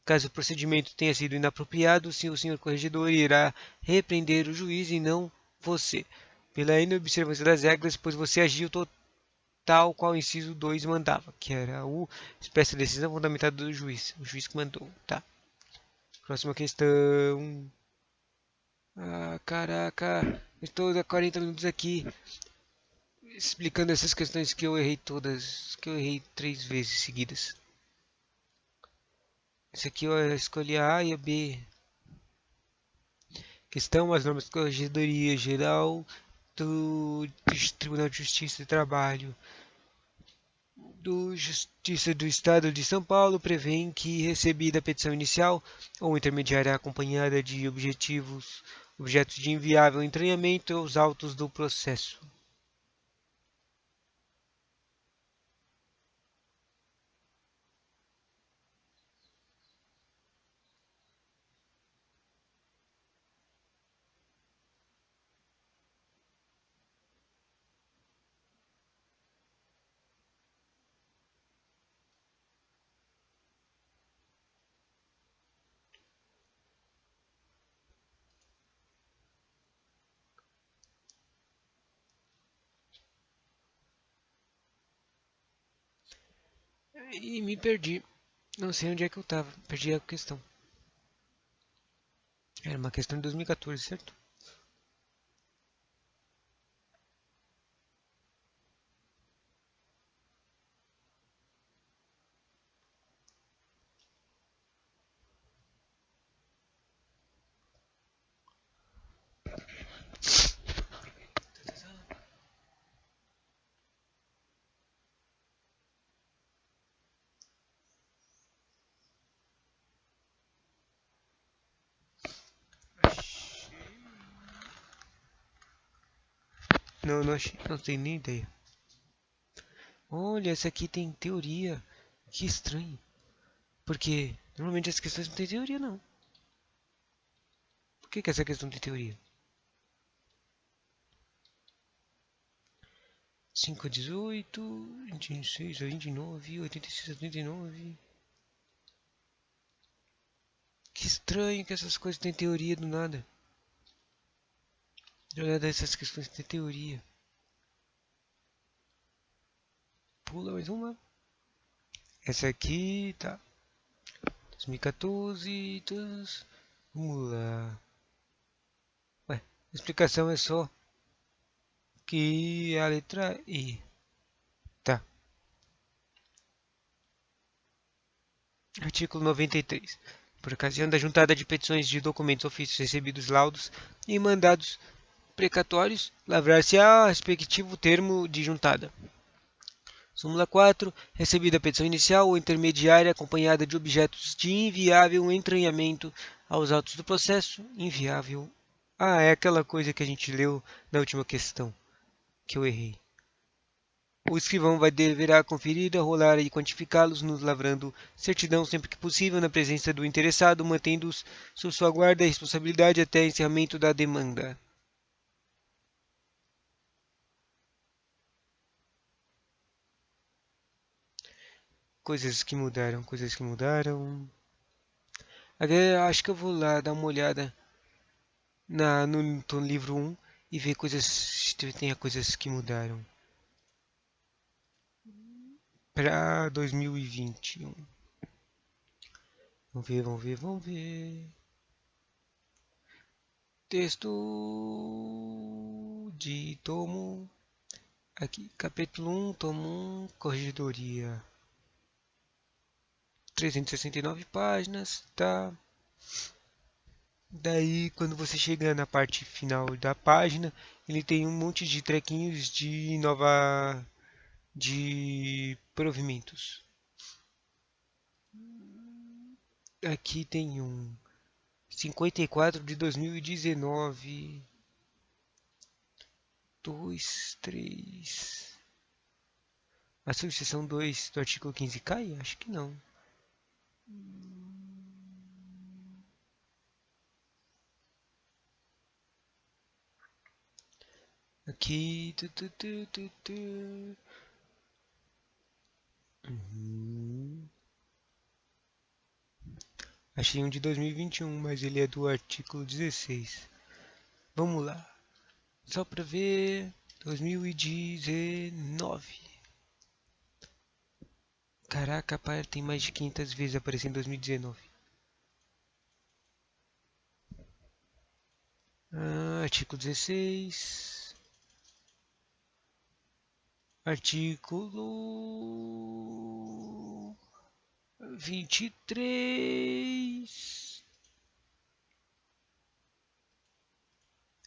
Caso o procedimento tenha sido inapropriado, o senhor corregedor irá repreender o juiz e não você, pela inobservância das regras, pois você agiu tal qual o inciso 2 mandava, que era o espécie de decisão fundamentada do juiz, o juiz que mandou, tá? Próxima questão. Ah, caraca, estou há 40 minutos aqui. explicando essas questões que eu errei todas, que eu errei 3 vezes seguidas. Esse aqui eu escolhi a A e a B. Questão: as normas de corregedoria geral do Tribunal de Justiça do Trabalho do Justiça do Estado de São Paulo prevêem que, recebida a petição inicial ou intermediária acompanhada de objetos de inviável entranhamento, os autos do processo. E me perdi. Não sei onde é que eu estava. Perdi a questão. Era uma questão de 2014, certo? Não, não achei. Não tenho nem ideia. Olha, essa aqui tem teoria. Que estranho. Porque normalmente as questões não têm teoria, não. Por que essa questão tem teoria? 5 a 18, 26 a 29, 86 a 39. Que estranho que essas coisas têm teoria do nada. Olha dessas questões têm teoria. Pula mais uma. Essa aqui tá. 2014. Vamos lá. Ué, a explicação é só que a letra I. Tá. Artigo 93. Por ocasião da juntada de petições de documentos, ofícios, recebidos, laudos e mandados precatórios, lavrar-se-á respectivo termo de juntada. Súmula 4. Recebida a petição inicial ou intermediária acompanhada de objetos de inviável entranhamento aos autos do processo, inviável. Ah, é aquela coisa que a gente leu na última questão, que eu errei. O escrivão deverá conferir, rolar e quantificá-los, nos lavrando certidão sempre que possível na presença do interessado, mantendo-os sob sua guarda e responsabilidade até encerramento da demanda. Coisas que mudaram, coisas que mudaram. Agora acho que eu vou lá dar uma olhada no livro 1 e ver coisas, se tem coisas que mudaram para 2021. Vamos ver, vamos ver, vamos ver. Texto de tomo. Aqui, capítulo 1, tomo 1, corregedoria. 369 páginas, tá? Daí, quando você chega na parte final da página, ele tem um monte de trequinhos de provimentos. Aqui tem um 54 de 2019. 2, 3. A subseção 2 do artigo 15 cai? Acho que não. Aqui. Uhum. Achei um de 2021, mas ele é do artigo 16. Vamos lá. Só para ver. 2019. Caraca, tem mais de 500 vezes aparecendo em 2019. Artigo 16. Artigo 23.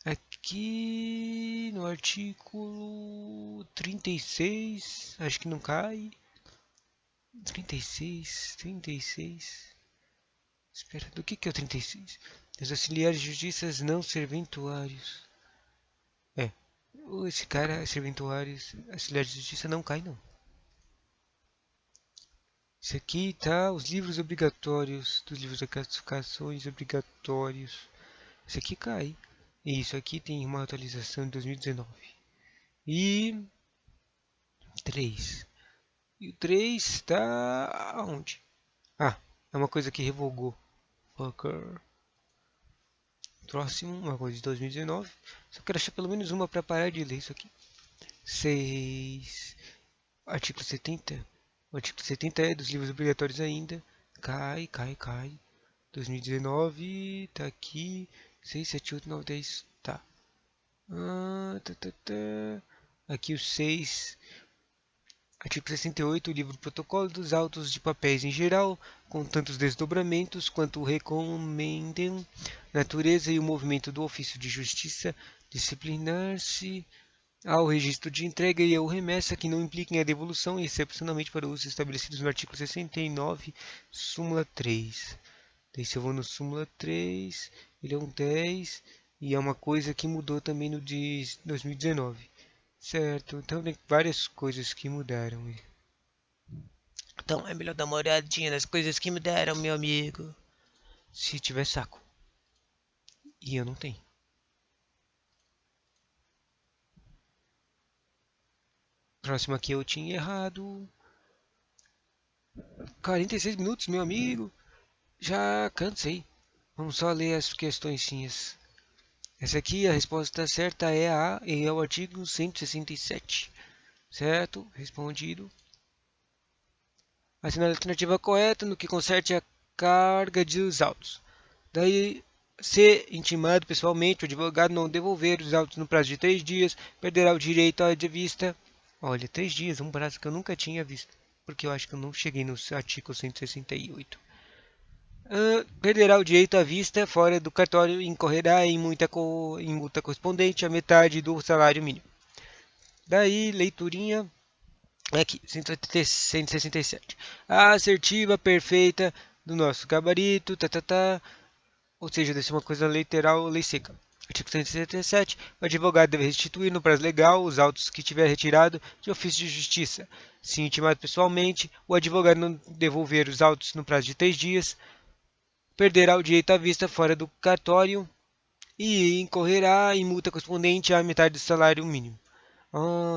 Aqui no artigo 36, acho que não cai. 36. Espera, do que é o 36? Os auxiliares de justiça não serventuários. É, esse cara, serventuários, auxiliares de justiça não cai não. Isso aqui tá os livros obrigatórios, dos livros de classificações obrigatórios. Isso aqui cai. E isso aqui tem uma atualização de 2019. E 3. E o 3 está aonde? Ah, é uma coisa que revogou. Fucker. Próximo, uma coisa de 2019. Só quero achar pelo menos uma para parar de ler isso aqui. 6. Artigo 70. O artigo 70 é dos livros obrigatórios ainda. Cai. 2019, tá aqui. 6, 7, 8, 9, 10. Tá. Aqui o 6. Artigo 68, o livro protocolo dos autos de papéis em geral, com tantos desdobramentos quanto recomendem natureza e o movimento do ofício de justiça, disciplinar-se ao registro de entrega e ao remessa que não impliquem a devolução, excepcionalmente para usos estabelecidos no artigo 69, súmula 3. Daí se eu vou no súmula 3, ele é um 10 e é uma coisa que mudou também no de 2019. Certo, então tem várias coisas que mudaram. Então é melhor dar uma olhadinha nas coisas que mudaram, meu amigo. Se tiver saco. E eu não tenho. Próximo aqui eu tinha errado. 46 minutos, meu amigo. Já cansei. Vamos só ler as questõezinhas. Essa aqui, a resposta certa é a e é o artigo 167. Certo? Respondido. Assinar a alternativa correta no que concerne a carga dos autos. Daí, se intimado pessoalmente, o advogado não devolver os autos no prazo de 3 dias, perderá o direito à vista. Olha, 3 dias, um prazo que eu nunca tinha visto, porque eu acho que eu não cheguei no artigo 168. Perderá o direito à vista fora do cartório e incorrerá em multa correspondente à metade do salário mínimo. Daí, leiturinha. Aqui, 167. A assertiva perfeita do nosso gabarito, ou seja, deve ser uma coisa literal ou lei seca. Artigo 167. O advogado deve restituir no prazo legal os autos que tiver retirado de ofício de justiça. Se intimado pessoalmente, o advogado não devolver os autos no prazo de 3 dias, perderá o direito à vista fora do cartório e incorrerá em multa correspondente à metade do salário mínimo.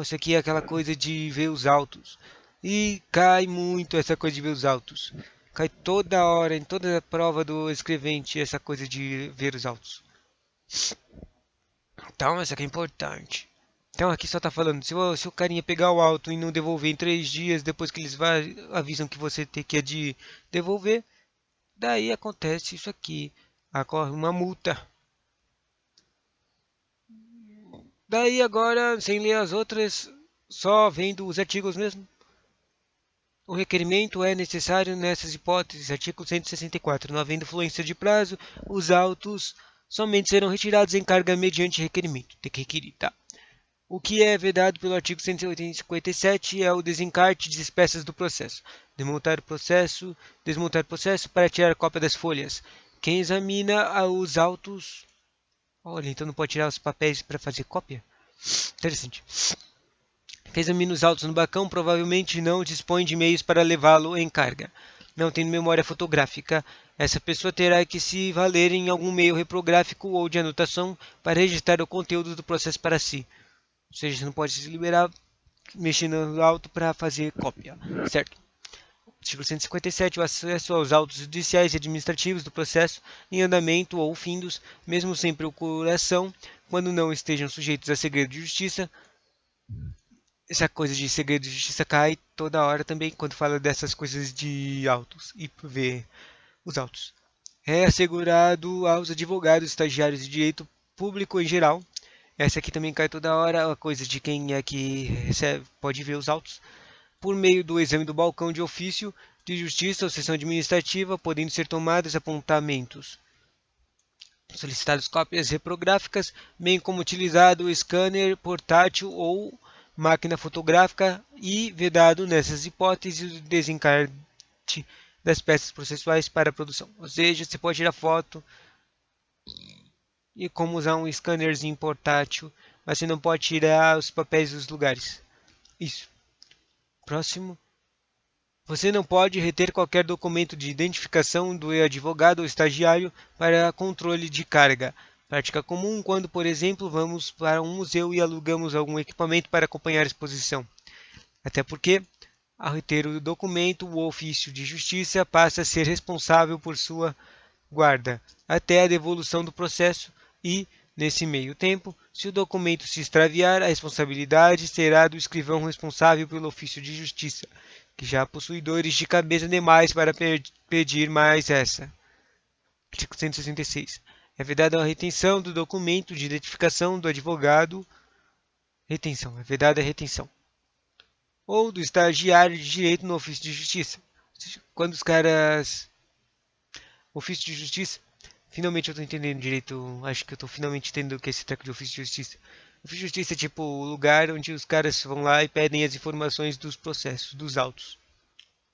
Isso aqui é aquela coisa de ver os autos. E cai muito essa coisa de ver os autos. Cai toda hora, em toda a prova do escrevente, essa coisa de ver os autos. Então, essa aqui é importante. Então, aqui só está falando, se o carinha pegar o auto e não devolver em 3 dias, depois que eles avisam que você tem que devolver, daí acontece isso aqui. Ocorre uma multa. Daí agora, sem ler as outras, só vendo os artigos mesmo. O requerimento é necessário nessas hipóteses. Artigo 164. Não havendo fluência de prazo, os autos somente serão retirados em carga mediante requerimento. Tem que requerir, tá? O que é vedado pelo artigo 157 é o desencarte de peças do processo. Desmontar o processo para tirar cópia das folhas. Quem examina os autos... Olha, então não pode tirar os papéis para fazer cópia? Interessante. Quem examina os autos no balcão provavelmente não dispõe de meios para levá-lo em carga. Não tem memória fotográfica. Essa pessoa terá que se valer em algum meio reprográfico ou de anotação para registrar o conteúdo do processo para si. Ou seja, você não pode se liberar mexendo no auto para fazer cópia, certo? Artigo 157. O acesso aos autos judiciais e administrativos do processo em andamento ou findos, mesmo sem procuração, quando não estejam sujeitos a segredo de justiça. Essa coisa de segredo de justiça cai toda hora também quando fala dessas coisas de autos e ver os autos. É assegurado aos advogados, estagiários de direito público em geral Essa aqui também cai toda hora, a coisa de quem é que recebe, pode ver os autos por meio do exame do balcão de ofício de justiça ou sessão administrativa, podendo ser tomados apontamentos, solicitadas cópias reprográficas, bem como utilizado o scanner portátil ou máquina fotográfica e vedado nessas hipóteses o desencarte das peças processuais para a produção. Ou seja, você pode tirar foto e como usar um scannerzinho portátil, mas você não pode tirar os papéis dos lugares. Isso. Próximo. Você não pode reter qualquer documento de identificação do advogado ou estagiário para controle de carga. Prática comum quando, por exemplo, vamos para um museu e alugamos algum equipamento para acompanhar a exposição. Até porque, ao reter o documento, o ofício de justiça passa a ser responsável por sua guarda até a devolução do processo e, nesse meio tempo, se o documento se extraviar, a responsabilidade será do escrivão responsável pelo ofício de justiça, que já possui dores de cabeça demais para pedir mais essa. Artigo 166. É vedada a retenção do documento de identificação do advogado. Retenção. É vedada a retenção. Ou do estagiário de direito no ofício de justiça. Ou seja, quando os caras. Ofício de justiça. Finalmente eu estou entendendo direito. Acho que eu estou finalmente entendendo o que é esse treco de ofício de justiça. Ofício de justiça é tipo o lugar onde os caras vão lá e pedem as informações dos processos, dos autos.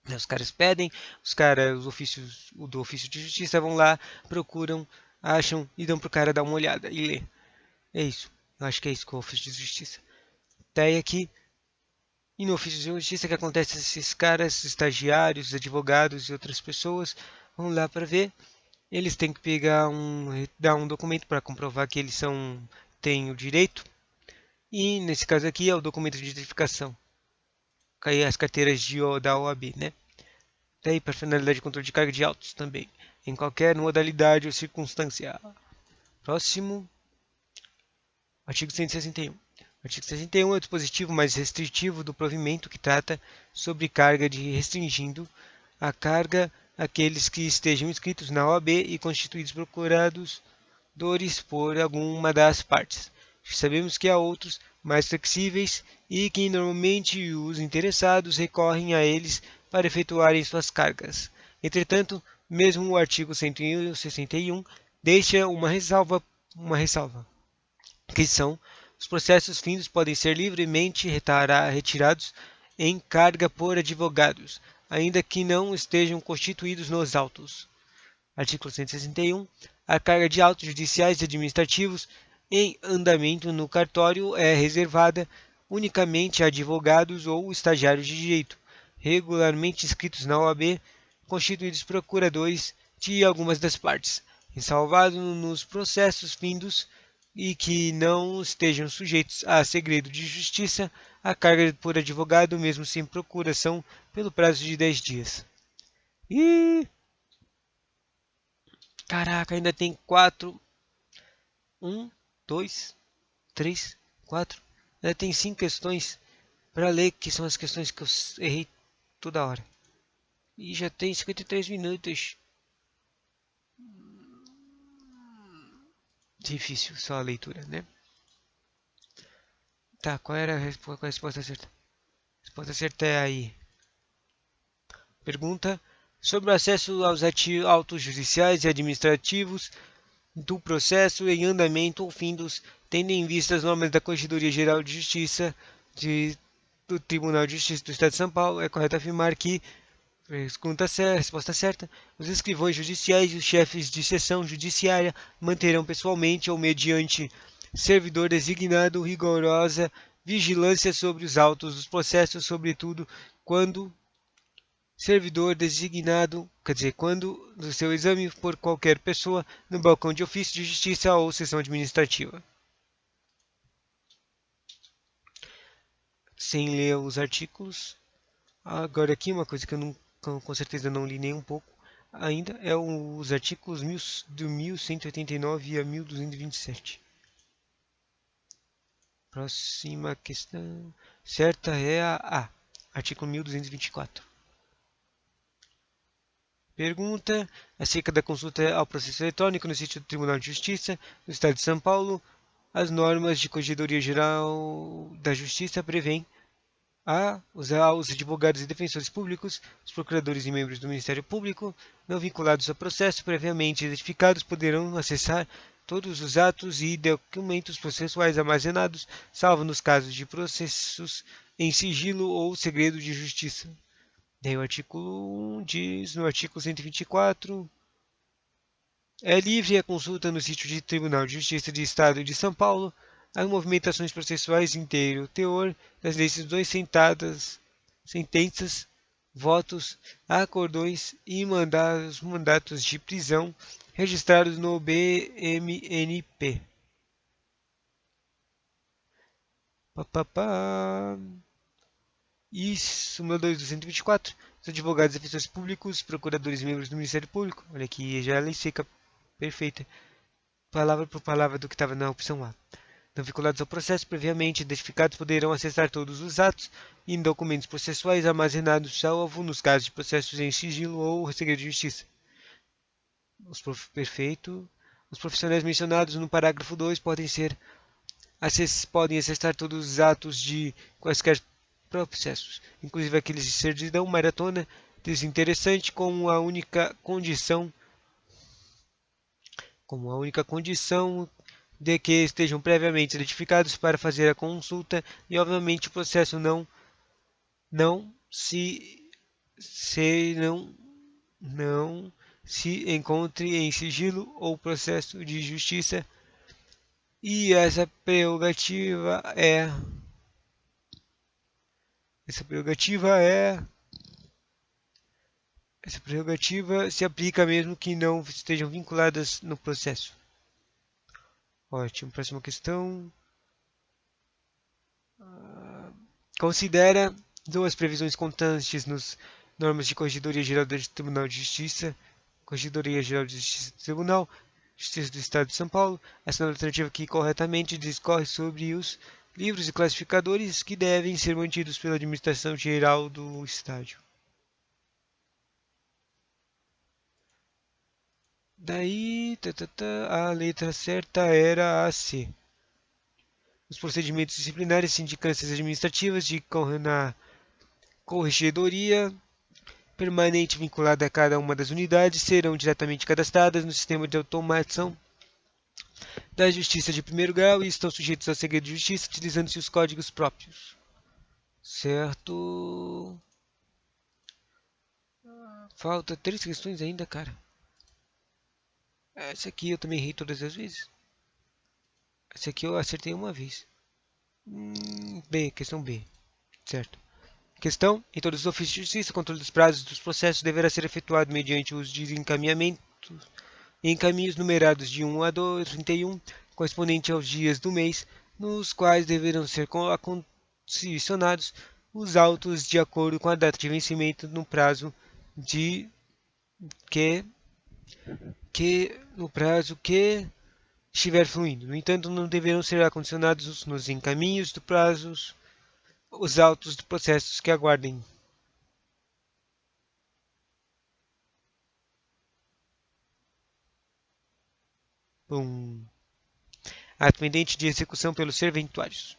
Os caras pedem, os ofícios do ofício de justiça vão lá, procuram, acham e dão pro cara dar uma olhada e ler. É isso. Eu acho que é isso com o ofício de justiça. Daí aqui, e no ofício de justiça que acontece, esses caras, estagiários, advogados e outras pessoas vão lá para ver. Eles têm que dar um documento para comprovar que eles têm o direito. E nesse caso aqui é o documento de identificação. Aí as carteiras da OAB, né? Daí para finalidade de controle de carga de autos também, em qualquer modalidade ou circunstância. Próximo, artigo 161. O artigo 61 é o dispositivo mais restritivo do provimento que trata sobre carga de restringindo a carga àqueles que estejam inscritos na OAB e constituídos procuradores por alguma das partes. Sabemos que há outros mais flexíveis e que normalmente os interessados recorrem a eles para efetuarem suas cargas. Entretanto, mesmo o artigo 161 deixa uma ressalva, que são os processos findos podem ser livremente retirados em carga por advogados, ainda que não estejam constituídos nos autos. Artigo 161. A carga de autos judiciais e administrativos em andamento no cartório é reservada unicamente a advogados ou estagiários de direito, regularmente inscritos na OAB, constituídos procuradores de algumas das partes, ressalvado nos processos findos e que não estejam sujeitos a segredo de justiça, a carga por advogado, mesmo sem procuração, pelo prazo de 10 dias. E caraca, ainda tem 4. 1, 2, 3, 4. Ainda tem 5 questões para ler, que são as questões que eu errei toda hora. E já tem 53 minutos. Difícil só a leitura, né? Tá, qual era qual a resposta certa? A resposta certa é aí. Pergunta sobre o acesso aos autos judiciais e administrativos do processo em andamento ou findos, tendo em vista as normas da Corregedoria Geral de Justiça do Tribunal de Justiça do Estado de São Paulo, é correto afirmar que, resposta certa, os escrivães judiciais e os chefes de seção judiciária manterão pessoalmente ou mediante servidor designado rigorosa vigilância sobre os autos dos processos, sobretudo quando servidor designado, quando do seu exame por qualquer pessoa no balcão de ofício de justiça ou seção administrativa. Sem ler os artigos. Agora aqui uma coisa que eu não, com certeza não li nem um pouco ainda é os artigos do 1189 a 1227. Próxima questão. Certa é a A. Artigo 1224. Pergunta acerca da consulta ao processo eletrônico no sítio do Tribunal de Justiça do Estado de São Paulo. As normas de Corregedoria Geral da Justiça prevêem os advogados e defensores públicos, os procuradores e membros do Ministério Público, não vinculados ao processo previamente identificados, poderão acessar todos os atos e documentos processuais armazenados, salvo nos casos de processos em sigilo ou segredo de justiça. Daí o artigo 1 diz, no artigo 124, é livre a consulta no sítio do Tribunal de Justiça de Estado de São Paulo as movimentações processuais inteiro, teor das decisões sentenças, votos, acordões e mandatos de prisão registrados no BMNP. Papapá. E súmula 2 do 124. Os advogados e defensores públicos, procuradores e membros do Ministério Público. Olha aqui, já é a lei seca perfeita. Palavra por palavra do que estava na opção A. Não vinculados ao processo previamente identificados poderão acessar todos os atos e documentos processuais armazenados, salvo nos casos de processos em sigilo ou segredo de justiça. Perfeito. Os profissionais mencionados no parágrafo 2 podem acessar todos os atos de quaisquer processos, inclusive aqueles de certidão, maratona, desinteressante, como a única condição de que estejam previamente identificados para fazer a consulta e, obviamente, o processo não se encontre em sigilo ou processo de justiça, e essa prerrogativa se aplica mesmo que não estejam vinculadas no processo. Ótimo, próxima questão. Considera duas previsões constantes nas normas de Corregedoria Geral do Tribunal de Justiça, Corregedoria Geral de Justiça do Tribunal, Justiça do Estado de São Paulo. Essa alternativa aqui corretamente discorre sobre os livros e classificadores que devem ser mantidos pela Administração Geral do Estado. Daí, a letra certa era a C. Os procedimentos disciplinares, sindicâncias administrativas na corregedoria permanente vinculada a cada uma das unidades serão diretamente cadastradas no sistema de automação da Justiça de primeiro grau e estão sujeitos ao segredo de justiça, utilizando-se os códigos próprios. Certo? Falta 3 questões ainda, cara. Essa aqui eu também errei todas as vezes. Essa aqui eu acertei uma vez. Questão B. Certo. Questão: em todos os ofícios de justiça, o controle dos prazos dos processos deverá ser efetuado mediante o uso de encaminhos numerados de 1 a 31, correspondente aos dias do mês, nos quais deverão ser condicionados os autos de acordo com a data de vencimento no prazo que estiver fluindo. No entanto, não deverão ser acondicionados nos encaminhos do prazos os autos de processos que aguardem. Ato pendente de execução pelos serventuários.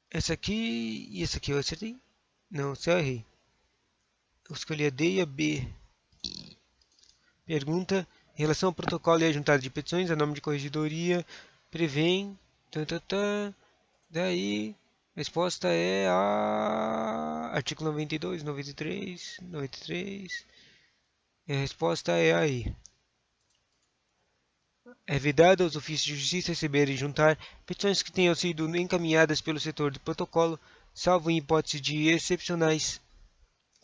Essa aqui e essa aqui eu acertei? Não, se eu errei. Eu escolhi a D e a B. Pergunta: em relação ao protocolo e à juntada de petições, a norma de corregedoria prevêem... Daí, a resposta é a... Artigo 92, 93, 93... E a resposta é a E. É vedado aos ofícios de justiça receber e juntar petições que tenham sido encaminhadas pelo setor do protocolo, salvo em hipótese de excepcionais,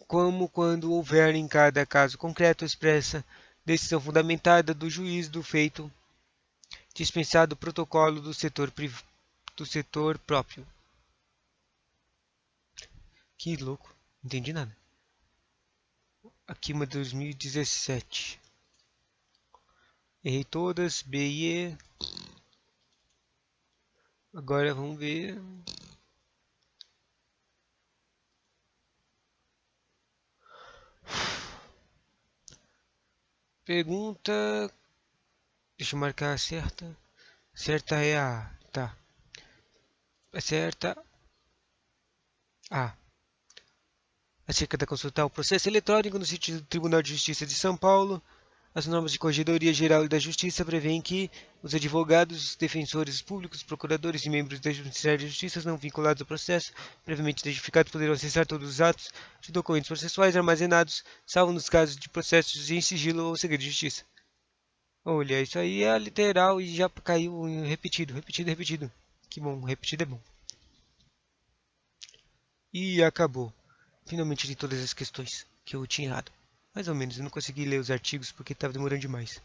como quando houver em cada caso concreto expressa decisão fundamentada do juiz do feito dispensado o protocolo do setor próprio. Que louco, não entendi nada. Aqui uma 2017. Errei todas, B e E. Agora vamos ver. Pergunta. Deixa eu marcar a certa. Certa é a A. Tá. A certa A. Acerca da consultar o processo eletrônico no sítio do Tribunal de Justiça de São Paulo, as normas de Corregedoria Geral da Justiça prevêem que os advogados, defensores públicos, procuradores e membros da Ministério da Justiça não vinculados ao processo, previamente identificados, poderão acessar todos os atos de documentos processuais armazenados, salvo nos casos de processos em sigilo ou segredo de justiça. Olha, isso aí é literal e já caiu em repetido, repetido, repetido. Que bom, repetido é bom. E acabou. Finalmente li todas as questões que eu tinha errado. Mais ou menos, eu não consegui ler os artigos porque estava demorando demais.